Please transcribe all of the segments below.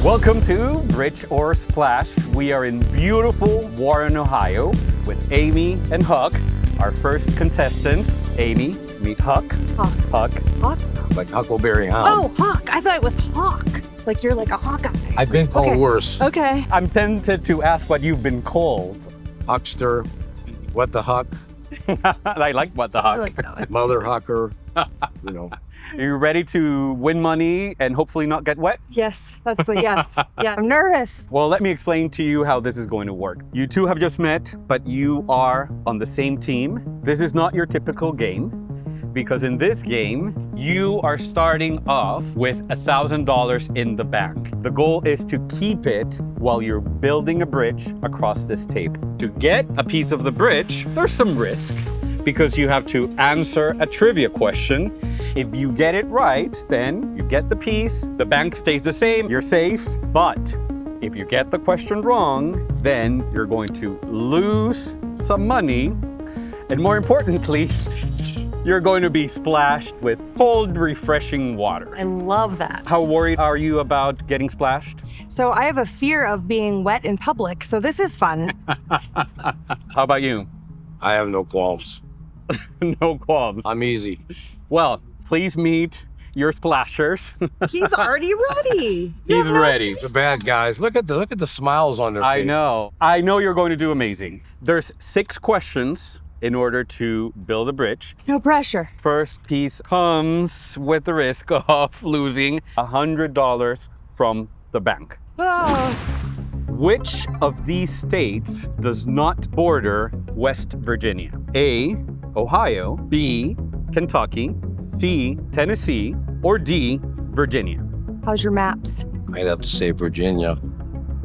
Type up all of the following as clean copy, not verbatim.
Welcome to Bridge or Splash. We are in beautiful Warren, Ohio with Amy and Huck, our first contestants. Amy, meet Huck. Huck. Huck. Like Huckleberry Hound. Oh, Hawk. I thought it was Hawk. Like you're like a Hawkeye. I've been called Okay. worse. Okay. I'm tempted to ask what you've been called. Huckster, what the Huck, I like what the I Huck. like that one. Mother Hucker, you know. Are you ready to win money and hopefully not get wet? Yes, that's the yeah. I'm nervous. Well, let me explain to you how this is going to work. You two have just met, but you are on the same team. This is not your typical game because in this game, you are starting off with $1,000 in the bank. The goal is to keep it while you're building a bridge across this tape. To get a piece of the bridge, there's some risk because you have to answer a trivia question. If you get it right, then you get the piece, the bank stays the same, you're safe. But if you get the question wrong, then you're going to lose some money. And more importantly, you're going to be splashed with cold, refreshing water. I love that. How worried are you about getting splashed? So I have a fear of being wet in public, so this is fun. How about you? I have no qualms. No qualms. I'm easy. Well, please meet your splashers. He's already ready. He's ready. The bad guys. Look at the smiles on their I faces. know. I know you're going to do amazing. There's 6 questions in order to build a bridge. No pressure. First piece comes with the risk of losing $100 from the bank. Oh, Which of these states does not border West Virginia? A, Ohio, B, Kentucky, C, Tennessee, or D, Virginia? how's your maps? I'd have to say Virginia.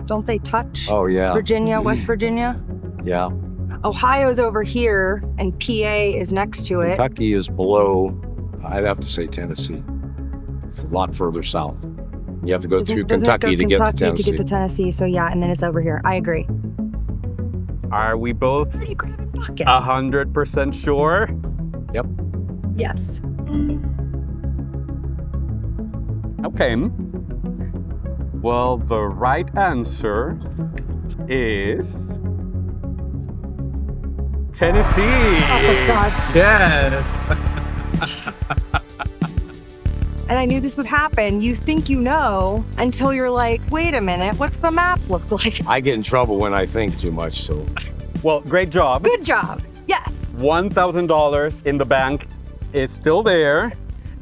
Don't they touch? Oh, yeah. Virginia, West Virginia? Yeah. Ohio's over here, and PA is next to it. Kentucky is below. I'd have to say Tennessee. It's a lot further south. You have to go through Doesn't it go Kentucky to get to Kentucky Tennessee. to get to Tennessee, so yeah, and then it's over here. I agree. Are we both Are you grabbing buckets? 100% sure? Yep. Yes. Okay. Well, the right answer is Tennessee. Oh, for God's sake. Yes. And I knew this would happen. You think you know until you're like, wait a minute, what's the map look like? I get in trouble when I think too much, so. Well, great job. Good job. Yes. $1,000 in the bank is still there,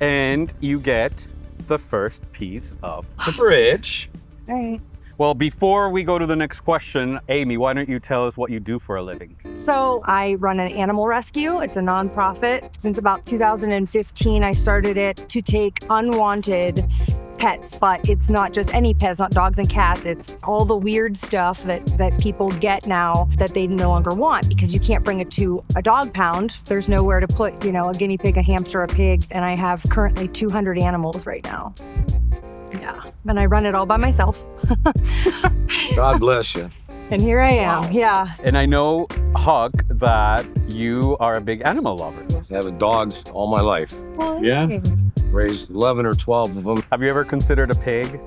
and you get the first piece of the bridge. All right. Well, before we go to the next question, Amy, why don't you tell us what you do for a living? So I run an animal rescue. It's a nonprofit. Since about 2015, I started it to take unwanted pets, but it's not just any pets, not dogs and cats. It's all the weird stuff that people get now that they no longer want because you can't bring it to a dog pound. There's nowhere to put, a guinea pig, a hamster, a pig, and I have currently 200 animals right now. Yeah, and I run it all by myself. God bless you. And here I am, yeah. And I know, Huck, that you are a big animal lover. I've had dogs all my life. Yeah. Raised 11 or 12 of them. Have you ever considered a pig?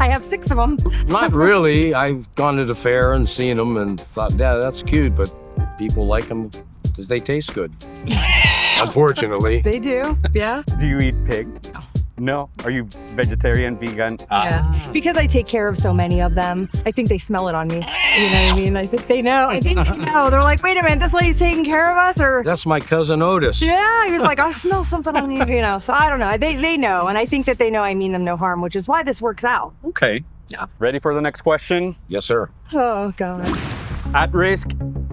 I have 6 of them. Not really. I've gone to the fair and seen them and thought, yeah, that's cute, but people like them because they taste good. Unfortunately. They do, yeah. Do you eat pig? No. Are you vegetarian, vegan? Yeah. Because I take care of so many of them, I think they smell it on me. You know what I mean? I think they know. I think they know. They're like, wait a minute, this lady's taking care of us? Or That's my cousin Otis. yeah, he was like, I smell something on you, So I don't know. They know, and I think that they know I mean them no harm, which is why this works out. Okay. Yeah. Ready for the next question? Yes, sir. Oh, God. At risk,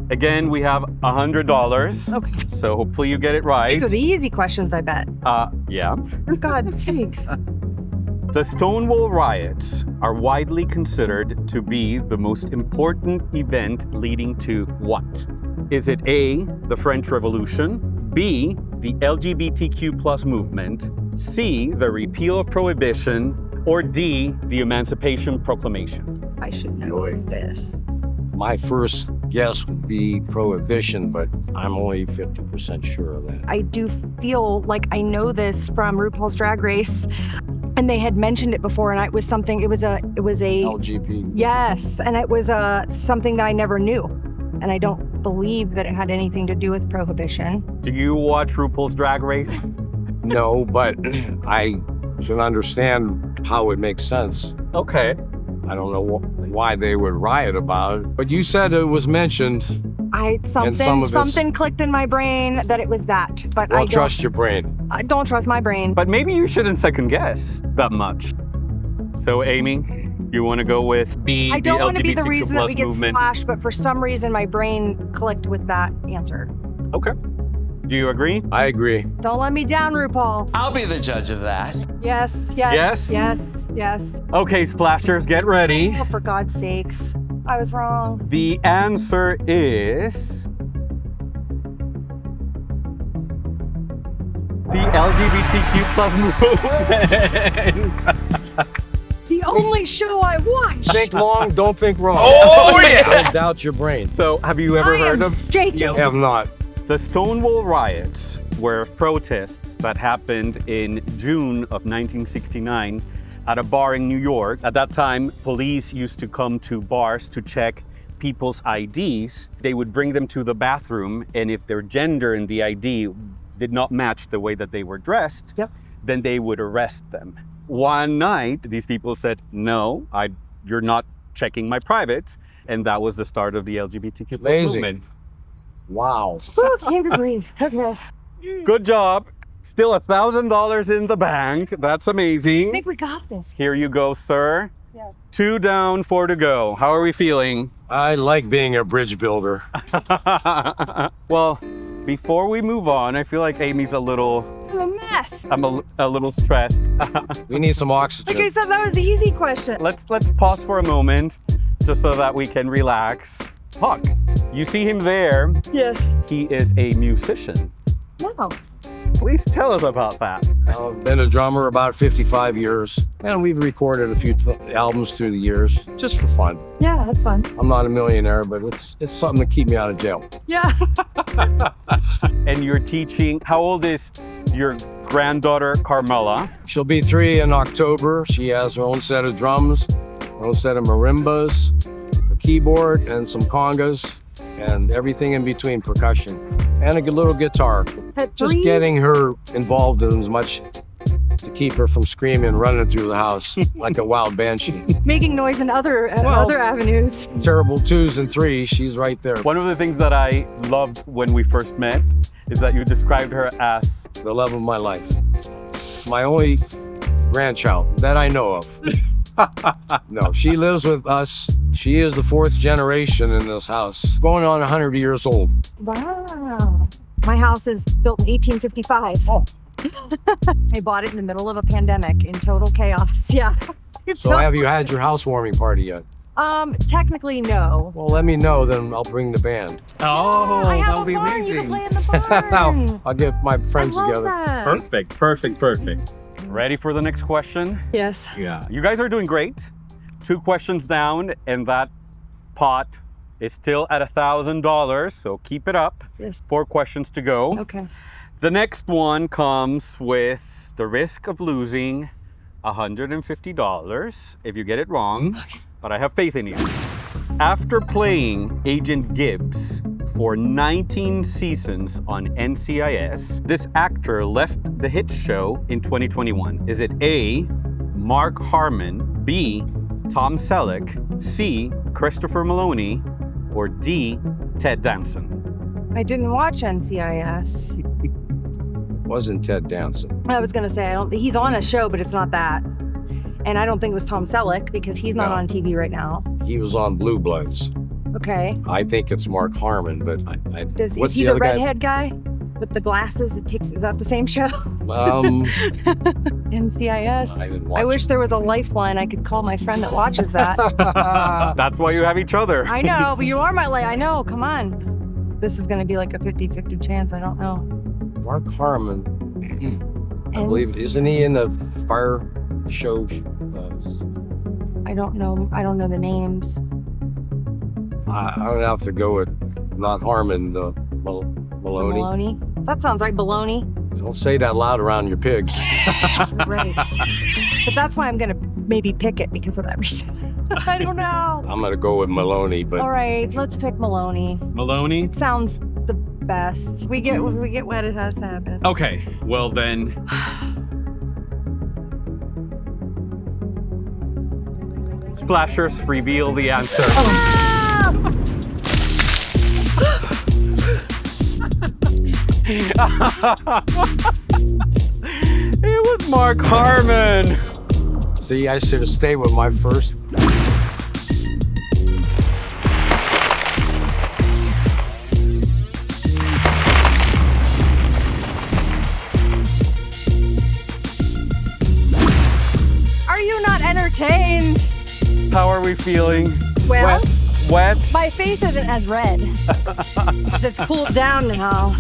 again, we have $100. Okay. So hopefully you get it right. These are the easy questions, I bet. Yeah. For God's sake. The Stonewall riots are widely considered to be the most important event leading to what? Is it A, the French Revolution, B, the LGBTQ plus movement, C, the repeal of prohibition, or D, the Emancipation Proclamation? I should know this. My first guess would be prohibition, but I'm only 50% sure of that. I do feel like I know this from RuPaul's Drag Race. And they had mentioned it before, and it was a LGP. yes, and it was something that I never knew. And I don't believe that it had anything to do with prohibition. Do you watch RuPaul's Drag Race? No, but I can understand how it makes sense. Okay. I don't know why they would riot about it. But you said it was mentioned. Something clicked in my brain that it was that, but Well, trust your brain. I don't trust my brain. But maybe you shouldn't second guess that much. So, Amy, you want to go with B, I don't the want to be the LGBTQ reason that plus we get movement? splashed, but for some reason my brain clicked with that answer. Okay. Do you agree? I agree. Don't let me down, RuPaul. I'll be the judge of that. Yes. Yes? Yes. Okay, splashers, get ready. Oh, for God's sakes. I was wrong. The answer is the LGBTQ plus movement. The only show I watch. Think long, don't think wrong. Oh, yeah. Don't doubt your brain. So, have you ever heard of Jacob. Have not. the Stonewall riots? Were protests that happened in June of 1969 at a bar in New York. At that time, police used to come to bars to check people's IDs. They would bring them to the bathroom, and if their gender in the ID did not match the way that they were dressed, then they would arrest them. One night, these people said, "No, you're not checking my privates," and that was the start of the LGBTQ Amazing. movement. Wow. Can't breathe. Okay. Good job. Still $1,000 in the bank. That's I amazing. think we got this. Here you go, sir. Yeah. 2 down, 4 to go. How are we feeling? I like being a bridge builder. Well, before we move on, I feel like Amy's I'm a mess. I'm a little stressed. We need some oxygen. Like I said, that was the easy question. Let's pause for a moment just so that we can relax. Huck, you see him there. Yes. He is a musician. Wow. Please tell us about that. I've been a drummer about 55 years, and we've recorded a few albums through the years, just for fun. Yeah, that's fun. I'm not a millionaire, but it's something to keep me out of jail. Yeah. And you're teaching. How old is your granddaughter, Carmela? She'll be 3 in October. She has her own set of drums, her own set of marimbas, a keyboard, and some congas, and everything in between, percussion, and a little guitar. At Just 3? getting her involved in as much to keep her from screaming, running through the house like a wild banshee. Making noise in other avenues. Terrible 2s and 3s, she's right there. One of the things that I loved when we first met is that you described her as The love of my life. My only grandchild that I know of. No, she lives with us. She is the 4th generation in this house, going on 100 years old. Wow. My house is built in 1855. Oh. I bought it in the middle of a pandemic in total chaos. Yeah. So have you had your housewarming party yet? Technically, no. Well, let me know, then I'll bring the band. I have a barn. You can play in the barn. I'll get my friends I love together. that. Perfect. Ready for the next question? Yes. Yeah. You guys are doing great. 2 questions down, and that pot is still at $1,000, so keep it up. Yes. 4 questions to go. Okay. The next one comes with the risk of losing $150 if you get it wrong, but I have faith in you. After playing Agent Gibbs for 19 seasons on NCIS, this actor left the hit show in 2021. Is it A, Mark Harmon, B, Tom Selleck, C, Christopher Maloney, or D, Ted Danson? I didn't watch NCIS. Wasn't Ted Danson. I was gonna say he's on a show, but it's not that. And I don't think it was Tom Selleck because he's not No. on TV right now. He was on Blue Bloods. Okay. I think it's Mark Harmon, but Is what's he the the other guy? redhead guy with the glasses? Is that the same show? NCIS. I didn't watch I wish there was a lifeline I could call my friend that watches that. That's why you have each other. I know, but you are my I know. Come on. This is gonna be like a 50-50 chance. I don't know. Mark Harmon. I believe, isn't he in the fire show? I don't know. I don't know the names. I'm gonna have to go with not Harmon, the Maloney. Baloney. That sounds right. Baloney. Don't say that loud around your pigs. Right. But that's why I'm gonna maybe pick it because of that reason. I don't know. I'm gonna go with Maloney, but All right, let's pick Maloney. Maloney? Sounds the best. We get wet, it has to happen. Okay, well then. Splashers, reveal the answer. It was Mark Harmon. see, I should have stayed with my first. Are you not entertained? How are we feeling? Well, Wet? my face isn't as red. It's cooled down now.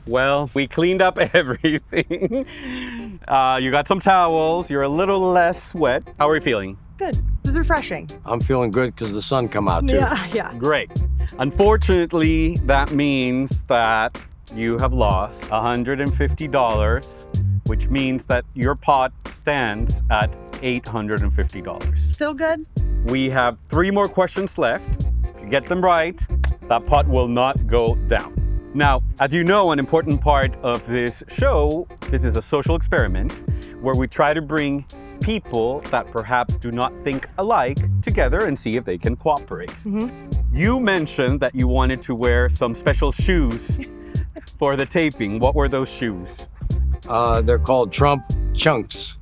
Well, we cleaned up everything. You got some towels. You're a little less wet. How are we feeling? Good. It's refreshing. I'm feeling good because the sun come out too. Yeah. Great. Unfortunately, that means that you have lost $150, which means that your pot stands at $850. Still good? We have 3 more questions left. If you get them right, that pot will not go down. Now, as you know, an important part of this show, this is a social experiment where we try to bring people that perhaps do not think alike together and see if they can cooperate. You mentioned that you wanted to wear some special shoes for the taping. What were those shoes? They're called Trump Chunks.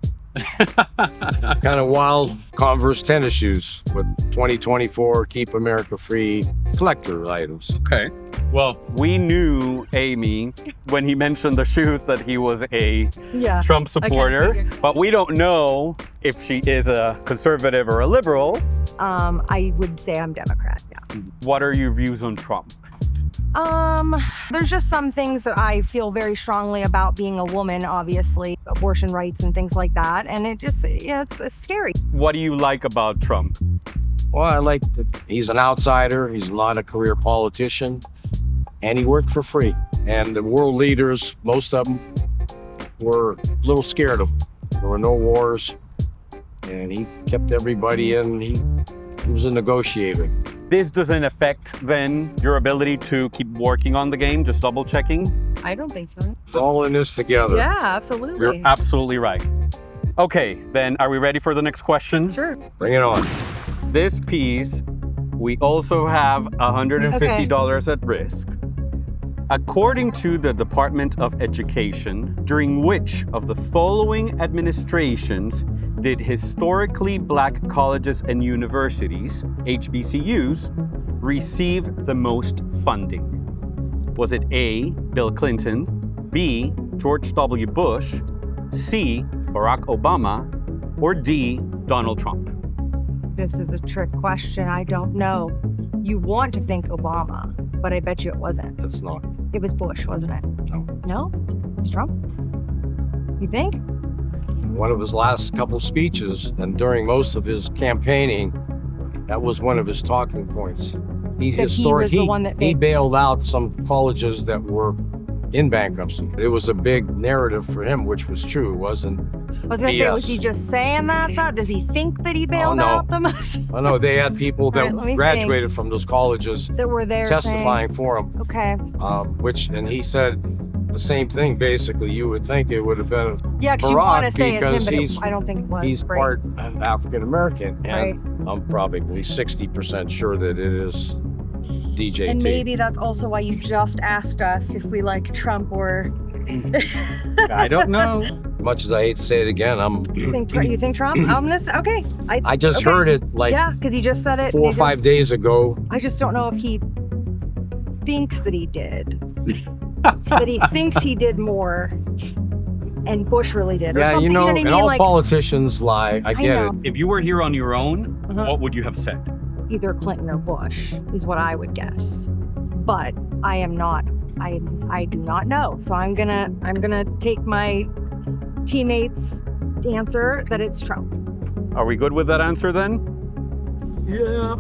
Kind of wild Converse tennis shoes with 2024 Keep America Free collector items. Okay. Well, we knew Amy when he mentioned the shoes that he was a Yeah. Trump supporter, figure. but we don't know if she is a conservative or a liberal. I would say I'm Democrat, yeah. What are your views on Trump? There's just some things that I feel very strongly about being a woman, obviously, abortion rights and things like that. And it just, yeah, it's scary. What do you like about Trump? Well, I like that he's an outsider. He's not a career politician, and he worked for free. And the world leaders, most of them, were a little scared of him. There were no wars, and he kept everybody in. He was a negotiator. This doesn't affect then your ability to keep working on the game, just double checking? I don't think so. We're all in this together. Yeah, absolutely. You're absolutely right. Okay, then are we ready for the next question? Sure. Bring it on. This piece, we also have $150 at risk. According to the Department of Education, during which of the following administrations did historically black colleges and universities, HBCUs, receive the most funding? Was it A, Bill Clinton, B, George W. Bush, C, Barack Obama, or D, Donald Trump? This is a trick question. I don't know. You want to think Obama, but I bet you it wasn't. That's not. It was Bush, wasn't it? No. No? It's Trump? You think? One of his last couple speeches, and during most of his campaigning, that was one of his talking points. He bailed out some colleges that were in bankruptcy. It was a big narrative for him, which was true. It wasn't. I was gonna say, was he just saying that though? Does he think that he bailed no. out them? I know they had people that All right, let me graduated from those colleges that were there testifying for him. Okay. And he said the same thing. Basically, you would think it would have been Yeah, because you want to Barack say because it's him, but I don't think it was. he's right. part African American, and Right. I'm probably 60% sure that it is DJT. And maybe that's also why you just asked us if we like Trump or I don't know. Much as I hate to say it again, you think Trump? I'm gonna say, okay. I just okay. heard it like Yeah, because he just said it. 4 or 5 days ago. I just don't know if he thinks that he did. That he thinks he did more, and Bush really did. Or Yeah, something, you know, what I and mean? all Like, politicians lie. I get know. it. If you were here on your own, Uh-huh. what would you have said? either Clinton or Bush is what I would guess. But I am not. I do not know. So I'm gonna take my teammates' answer that it's Trump. Are we good with that answer then? Yeah.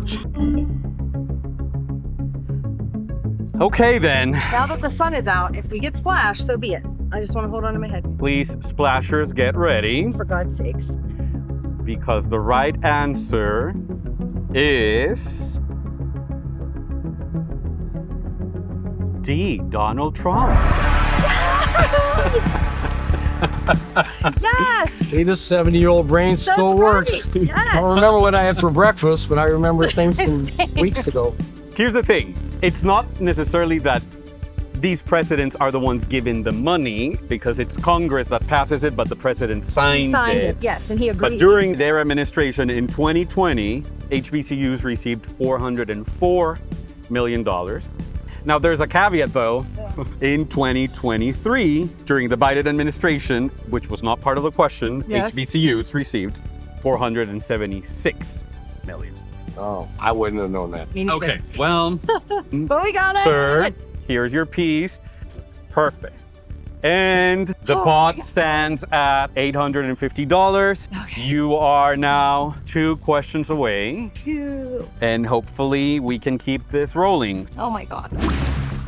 Okay then. Now that the sun is out, if we get splashed, so be it. I just want to hold on to my head. Please, splashers, get ready. For God's sakes. Because the right answer is D, Donald Trump. Yes! See, this 70-year-old brain still works. Right. Yes. I don't remember what I had for breakfast, but I remember things from weeks ago. Here's the thing. It's not necessarily that these presidents are the ones given the money, because it's Congress that passes it, but the president signs it. Yes, and he agreed. But during their administration in 2020, HBCUs received $404 million. Now, there's a caveat, though. In 2023, during the Biden administration, which was not part of the question, Yes. HBCUs received $476 million. Oh, I wouldn't have known that. Me neither. Okay, well, But we got it. sir, here's your piece. Perfect. And the pot stands at $850. Okay. You are now 2 questions away, Phew. and hopefully we can keep this rolling. Oh my God.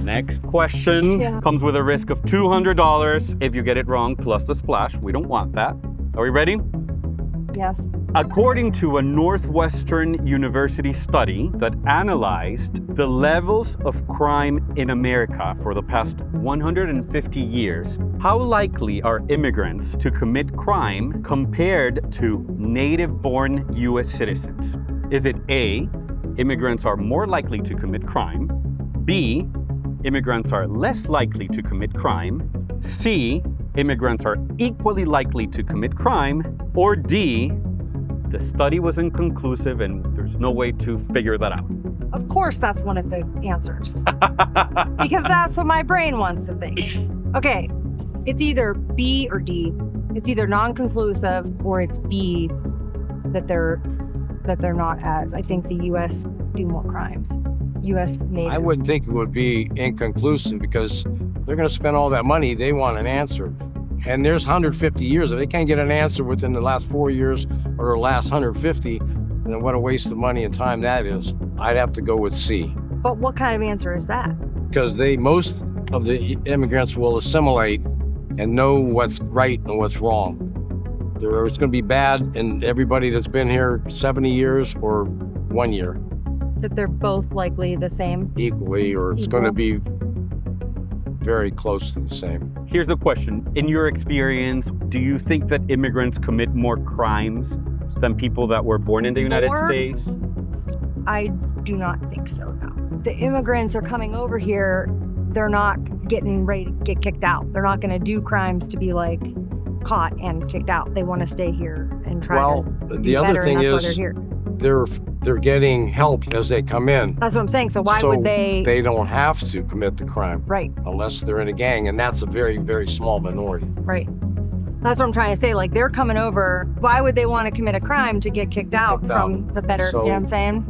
Next question Yeah. comes with a risk of $200 if you get it wrong, plus the splash. We don't want that. Are we ready? Yes. According to a Northwestern University study that analyzed the levels of crime in America for the past 150 years, how likely are immigrants to commit crime compared to native-born U.S. citizens? Is it A, immigrants are more likely to commit crime, B, immigrants are less likely to commit crime, C, immigrants are equally likely to commit crime, or D, the study was inconclusive and there's no way to figure that out? Of course, that's one of the answers. Because that's what my brain wants to think. Okay, it's either B or D. It's either non-conclusive or it's B, that they're not as. I think the U.S. do more crimes. U.S. native. I wouldn't think it would be inconclusive because they're going to spend all that money. They want an answer. And there's 150 years. If they can't get an answer within the last 4 years or the last 150, then what a waste of money and time that is. I'd have to go with C But what kind of answer is that? because most of the immigrants will assimilate and know what's right and what's wrong. There's going to be bad in everybody that's been here 70 years or 1 year That they're both likely the same? equally, or it's going to be very close to the same. Here's a question. In your experience, do you think that immigrants commit more crimes than people that were born in the United More? States? I do not think so, no. The immigrants are coming over here, they're not getting ready to get kicked out. They're not going to do crimes to be like caught and kicked out. They want to stay here and try Well, to the be other better, thing and that's why is they're here. they're getting help as they come in. That's what I'm saying. So why So would they? They don't have to commit the crime Right, unless they're in a gang, and that's a very, very small minority. right. That's what I'm trying to say. Like they're coming over. Why would they want to commit a crime to get kicked out Kicked out. from the better? So- you know what I'm saying?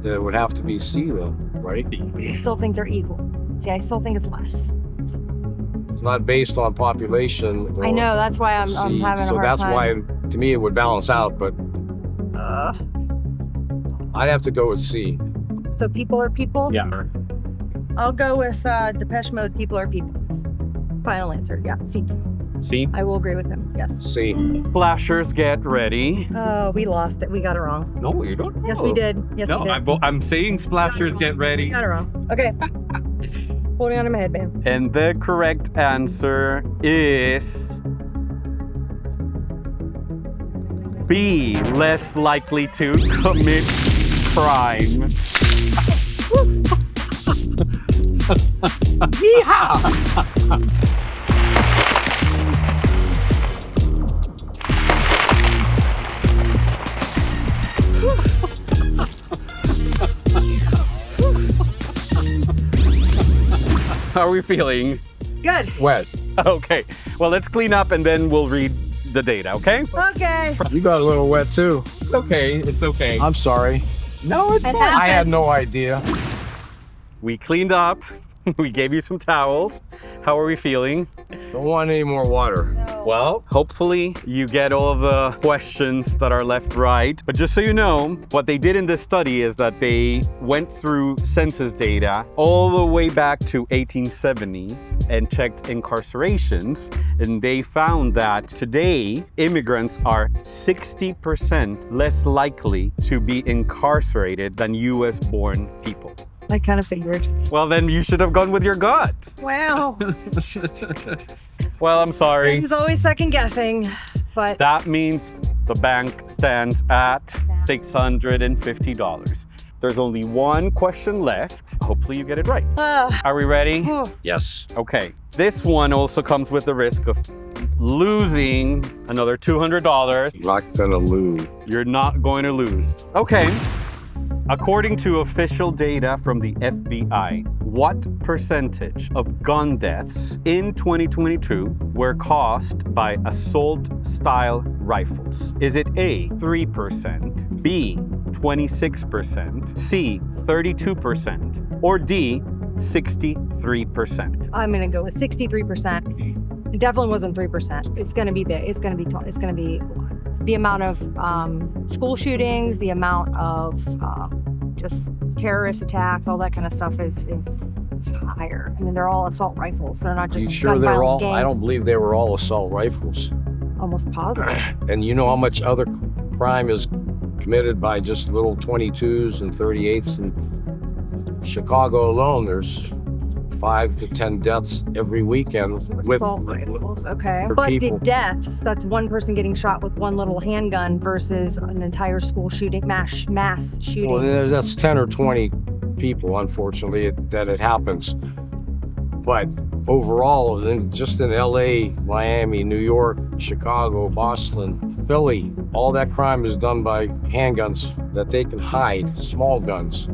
There would have to be C though, right? I still think they're equal. See, I still think it's less. It's not based on population. I or know. That's why I'm C, having a so hard that's time. why, to me, it would balance out. But I'd have to go with C. So people are people. Yeah. I'll go with Depeche Mode. People are people. Final answer. Yeah. C. See? I will agree with him. Yes. C. Splashers, get ready. Oh, we lost it. We got it wrong. No, you don't. Yes, we did. Yes, No, we did. I'm saying splashers, get We ready. got it wrong. Okay. Holding on to my headband. And the correct answer is B, less likely to commit crime. How are we feeling? Good. Wet. Okay, well, let's clean up and then we'll read the data, okay? Okay. You got a little wet too. It's okay, it's okay. I'm sorry. No, it's It fine. I had happens. no idea. We cleaned up We gave you some towels. How are we feeling? Don't want any more water. Well, hopefully you get all of the questions that are left right. But just so you know, what they did in this study is that they went through census data all the way back to 1870 and checked incarcerations. And they found that today, immigrants are 60% less likely to be incarcerated than US-born people. I kind of figured. Well, then you should have gone with your gut. Wow. Well, I'm sorry. He's always second guessing, but That means the bank stands at $650. There's only one question left. Hopefully you get it right. Are we ready? Yes. Okay. This one also comes with the risk of losing another $200. Not gonna lose. You're not going to lose. Okay. According to official data from the FBI, what percentage of gun deaths in 2022 were caused by assault-style rifles? Is it A, 3%, B, 26%, C, 32%, or D, 63%? I'm gonna go with 63%. It definitely wasn't 3%. It's gonna be big. It's gonna be the amount of school shootings, the amount of just terrorist attacks, all that kind of stuff is higher. I mean, they're all assault rifles. They're not just You sure gun they're violence all? gangs. I don't believe they were all assault rifles. Almost positive. And you know how much other crime is committed by just little 22s and 38s in Chicago alone? There's 5 to 10 deaths every weekend with Assault rifles, okay. for But people. the deaths, that's one person getting shot with one little handgun versus an entire school shooting, mass shooting. Well, that's 10 or 20 people, unfortunately, that it happens. But overall, just in LA, Miami, New York, Chicago, Boston, Philly, all that crime is done by handguns that they can hide, small guns.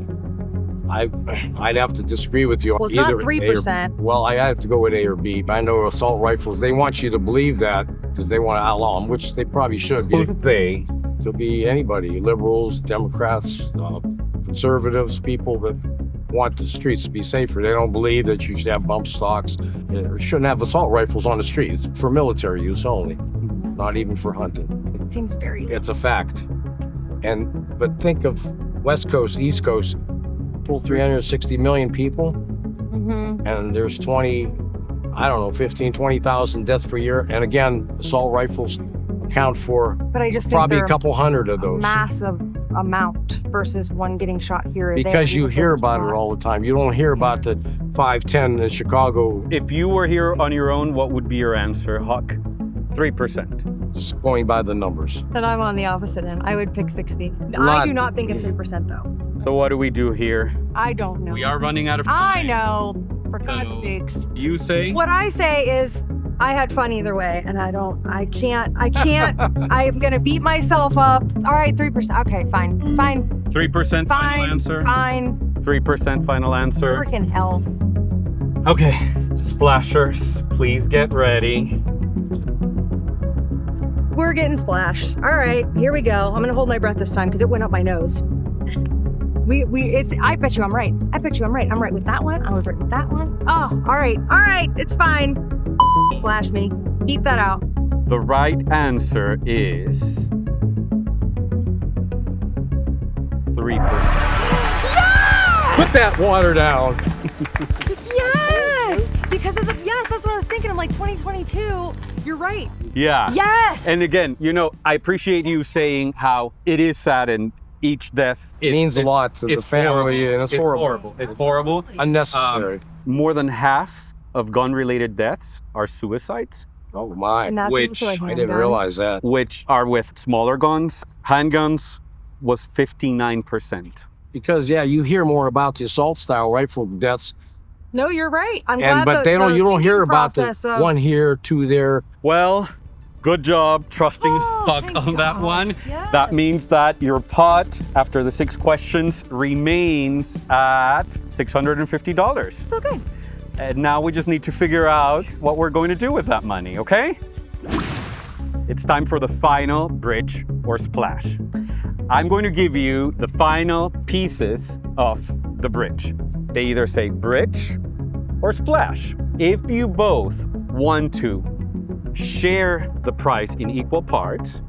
I'd have to disagree with you. Well, it's not either 3%. Well, I have to go with A or B. I know assault rifles, they want you to believe that because they want to outlaw them, which they probably should be. Who's they? Could be anybody, liberals, Democrats, conservatives, people that want the streets to be safer. They don't believe that you should have bump stocks. You shouldn't have assault rifles on the streets for military use only, not even for hunting. It seems very. It's a fact. But think of West Coast, East Coast, 360 million people, and there's 15, 20,000 deaths per year. And again, assault rifles account for But I just think probably they're a couple hundred of a those. massive amount versus one getting shot here or there. Because you People hear getting about shot. it all the time. You don't hear about the 510 in Chicago. If you were here on your own, what would be your answer, Huck? 3%. Just going by the numbers. Then I'm on the opposite end. I would pick 60. I Lot- do not think it's 3% though. So what do we do here? I don't know. We are running out of I time. know. For God's sakes. You say? What I say is I had fun either way, and I can't, I'm gonna beat myself up. All right, 3%. Okay, fine. 3% final answer? Fine. 3% final answer. Freaking hell. Okay, splashers, please get ready. We're getting splashed. All right, here we go. I'm gonna hold my breath this time because it went up my nose. I bet you I'm right. I'm right with that one. I was right with that one. Oh, all right, it's fine. Splash me. Keep that out. The right answer is 3%. Put that water down. Yes! Because of yes, that's what I was thinking. I'm like 2022. You're right. Yeah. Yes! And again, I appreciate you saying how it is sad and each death It means a lot to the family, and it's horrible. It's horrible. Unnecessary. More than half of gun-related deaths are suicides, Oh my. And that's which also a I didn't handgun. realize that. which are with smaller guns. Handguns was 59%. Because you hear more about the assault style rifle deaths, No, you're right. I'm glad but the you don't hear thinking about the process of- one here, two there. Well, good job trusting Oh, Huck thank on that God. one. Yes. That means that your pot, after the 6 questions, remains at $650. It's okay. And now we just need to figure out what we're going to do with that money, okay? It's time for the final bridge or splash. I'm going to give you the final pieces of the bridge. They either say bridge or splash. If you both want to share the price in equal parts,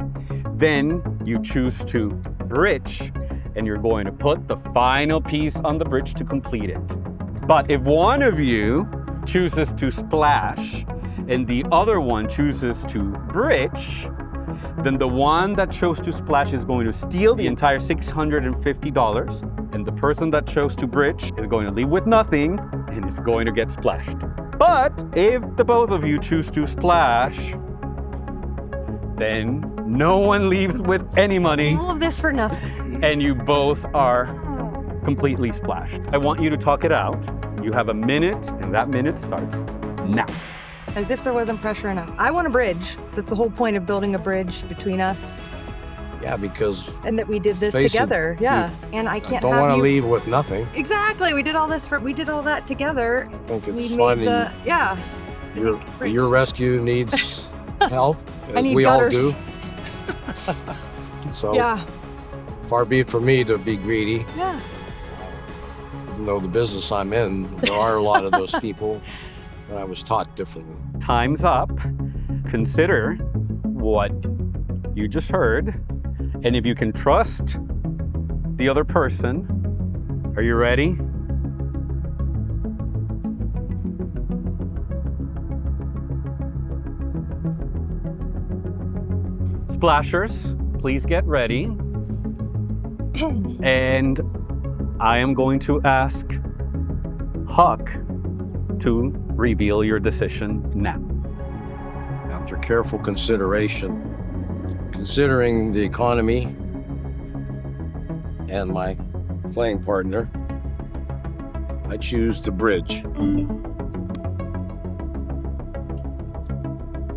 then you choose to bridge, and you're going to put the final piece on the bridge to complete it. But if one of you chooses to splash and the other one chooses to bridge, then the one that chose to splash is going to steal the entire $650, and the person that chose to bridge is going to leave with nothing and is going to get splashed. But if the both of you choose to splash, then no one leaves with any money, All of this for nothing. and you both are completely splashed. I want you to talk it out. You have a minute, and that minute starts now. As if there wasn't pressure enough. I want a bridge. That's the whole point of building a bridge between us, Yeah, because and that we did this Face it, together. Yeah, and I I can't don't have want to you. leave with nothing. Exactly. We did all that together. I think it's We fun. made the yeah. Your rescue needs help, I as need we gutters. all do. So Yeah. far be it from me to be greedy. Yeah. Even though the business I'm in, there are a lot of those people, but I was taught differently. Time's up. Consider what you just heard, and if you can trust the other person. Are you ready? Splashers, please get ready. And I am going to ask Huck to reveal your decision now. After careful consideration, considering the economy and my playing partner, I choose to bridge.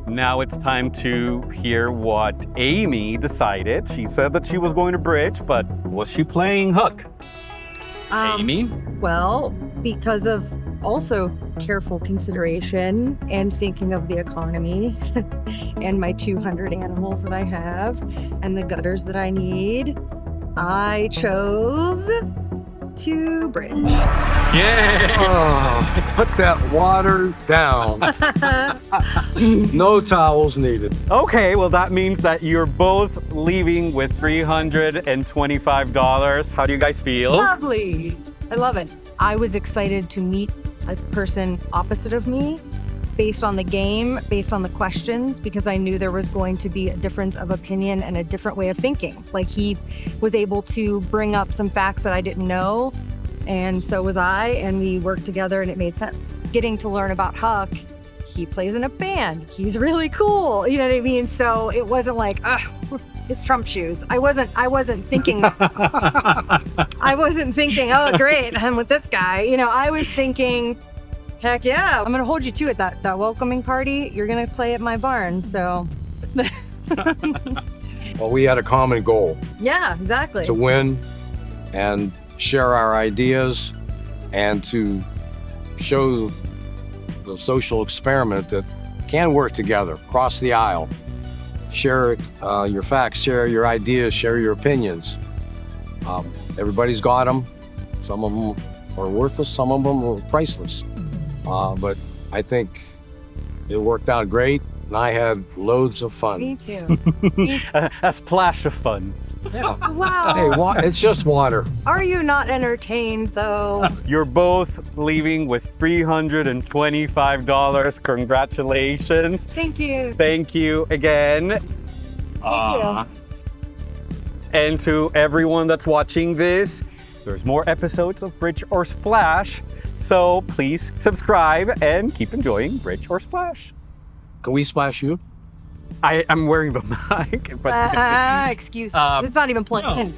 Now it's time to hear what Amy decided. She said that she was going to bridge, but was she playing Hook? Amy? Well, because of also careful consideration and thinking of the economy and my 200 animals that I have and the gutters that I need, I chose to bridge. Yeah! Oh, put that water down. No towels needed. Okay, well, that means that you're both leaving with $325. How do you guys feel? Lovely. I love it. I was excited to meet a person opposite of me based on the game, based on the questions, because I knew there was going to be a difference of opinion and a different way of thinking. Like, he was able to bring up some facts that I didn't know, and so was I, and we worked together and it made sense. Getting to learn about Huck, he plays in a band. He's really cool. You know what I mean? So it wasn't like, ugh, his Trump shoes. I wasn't thinking I wasn't thinking, oh great, I'm with this guy. You know, I was thinking, heck yeah, I'm gonna hold you to it. That welcoming party, you're gonna play at my barn. So Well, we had a common goal yeah, exactly. to win and share our ideas and to show the social experiment that can work together, cross the aisle. Share your facts, share your ideas, share your opinions. Everybody's got them. Some of them are worthless, some of them are priceless. But I think it worked out great, and I had loads of fun. Me too. A splash of fun. Yeah. Wow. Hey, it's just water. Are you not entertained though? You're both leaving with $325. Congratulations. Thank you. Thank you again. Thank And to everyone that's watching this, there's more episodes of Bridge or Splash. So please subscribe and keep enjoying Bridge or Splash. Can we splash you? I'm wearing the mic, but Excuse me. Um, It's not even plugged in.